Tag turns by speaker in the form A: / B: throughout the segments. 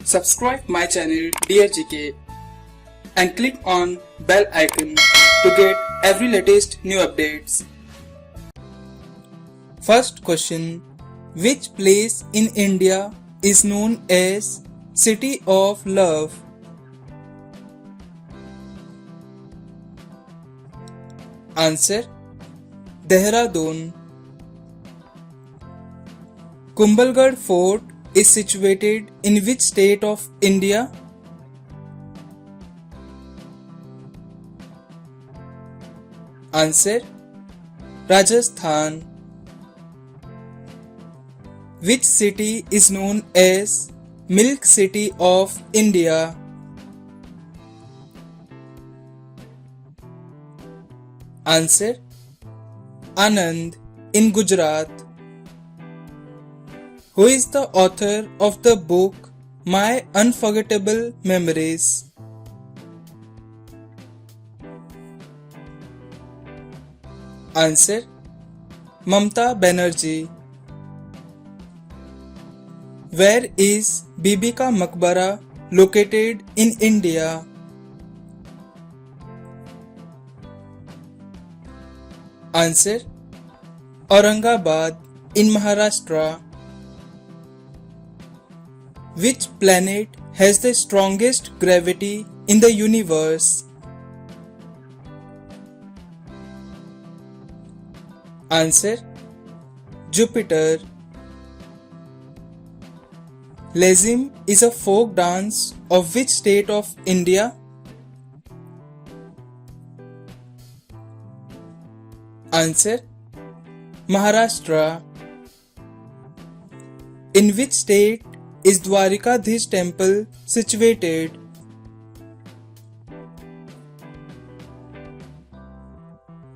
A: Subscribe my channel Dear GK and click on bell icon to get every latest new updates. First question. Which place in India is known as City of Love? Answer. Dehradun. Kumbhalgarh Fort is situated in which state of India? Answer. Rajasthan. Which city is known as Milk City of India? Answer. Anand in Gujarat. Who is the author of the book My Unforgettable Memories? Answer. Mamta Banerjee. Where is Bibi Ka Maqbara located in India? Answer. Aurangabad in Maharashtra. Which planet has the strongest gravity in the universe? Answer. Jupiter. Lezim is a folk dance of which state of India? Answer. Maharashtra. In which state is Dwarikadhish temple situated?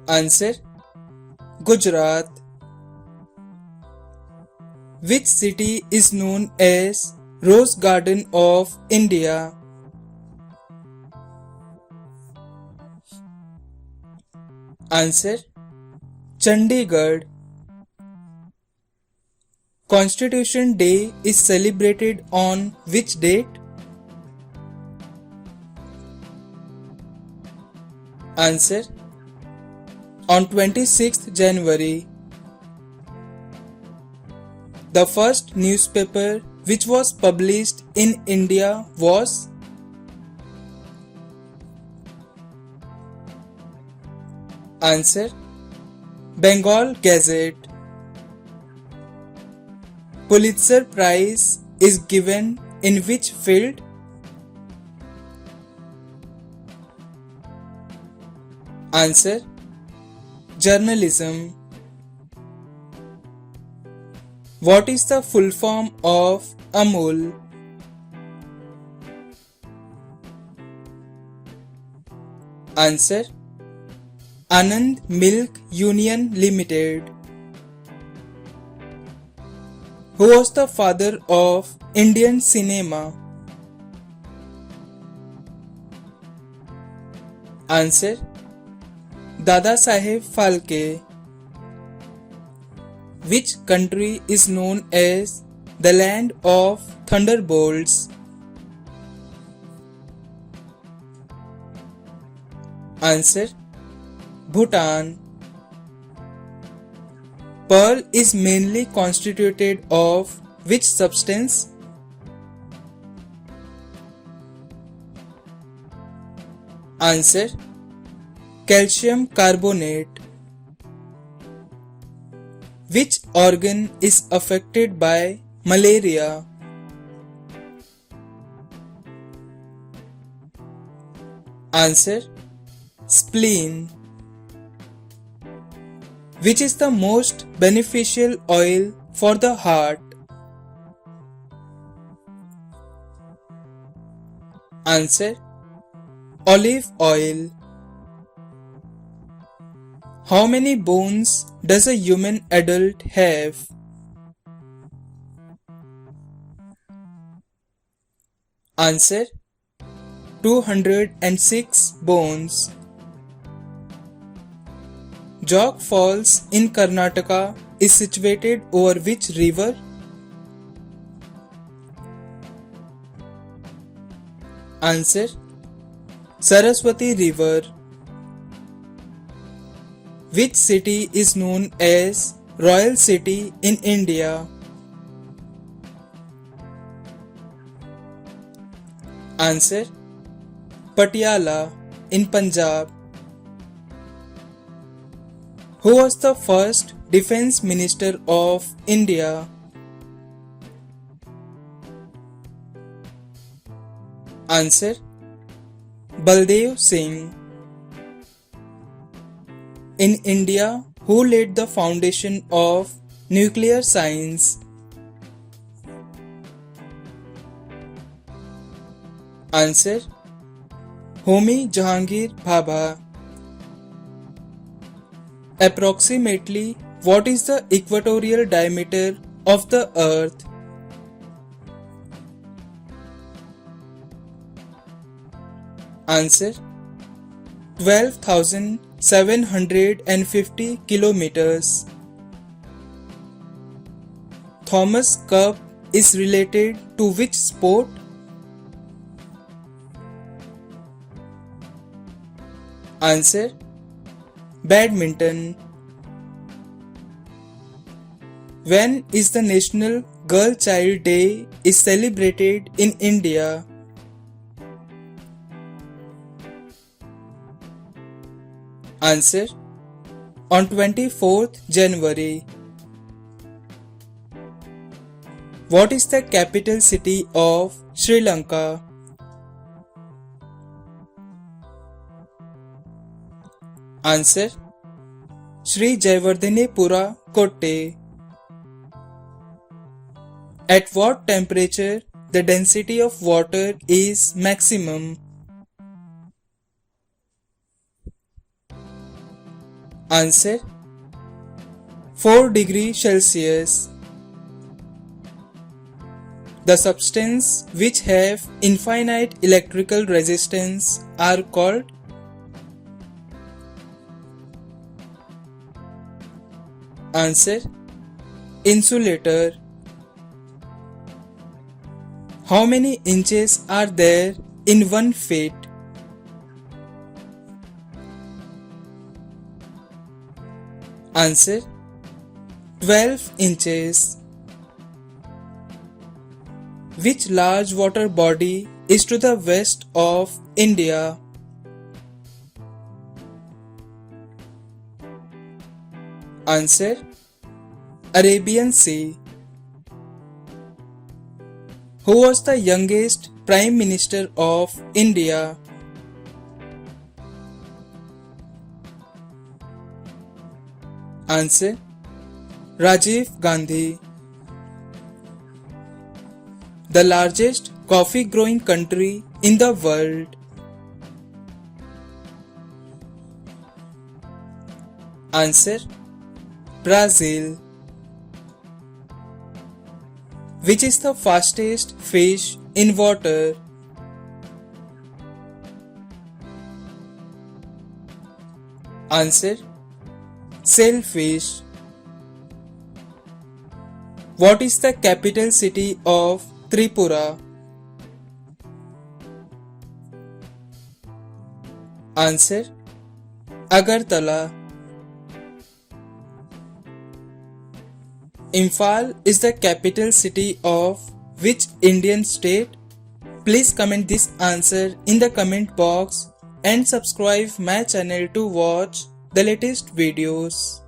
A: Answer. Gujarat. Which city is known as Rose Garden of India? Answer. Chandigarh. Constitution Day is celebrated on which date? Answer. On 26th January. The first newspaper which was published in India was? Answer. Bengal Gazette. Pulitzer Prize is given in which field? Answer. Journalism. What is the full form of Amul? Answer. Anand Milk Union Limited. Who was the father of Indian cinema? Answer. Dada Saheb Phalke. Which country is known as the land of thunderbolts? Answer. Bhutan. Pearl is mainly constituted of which substance? Answer. Calcium carbonate. Which organ is affected by malaria? Answer. Spleen. Which is the most beneficial oil for the heart? Answer. Olive oil. How many bones does a human adult have? Answer. 206 bones. Jog Falls in Karnataka is situated over which river? Answer: Saraswati River. Which city is known as Royal City in India? Answer: Patiala in Punjab. Who was the first Defence Minister of India? Answer: Baldev Singh. In India, who laid the foundation of nuclear science? Answer: Homi Jahangir Bhabha. Approximately what is the equatorial diameter of the Earth? Answer: 12,750 kilometers. Thomas Cup is related to which sport? Answer: Badminton. When is the National Girl Child Day is celebrated in India? Answer: on 24th January. What is the capital city of Sri Lanka? Answer: Sri Jayawardhanepura Kotte. At what temperature the density of water is maximum? Answer: 4 degrees Celsius. The substances which have infinite electrical resistance are called? Answer: insulator. How many inches are there in 1 feet? Answer: 12 inches. Which large water body is to the west of India? Answer: Arabian Sea. Who was the youngest Prime Minister of India? Answer: Rajiv Gandhi. The largest coffee growing country in the world? Answer: Brazil. Which is the fastest fish in water? Answer: sailfish. What is the capital city of Tripura? Answer: Agartala. Imphal is the capital city of which Indian state? Please comment this answer in the comment box and subscribe my channel to watch the latest videos.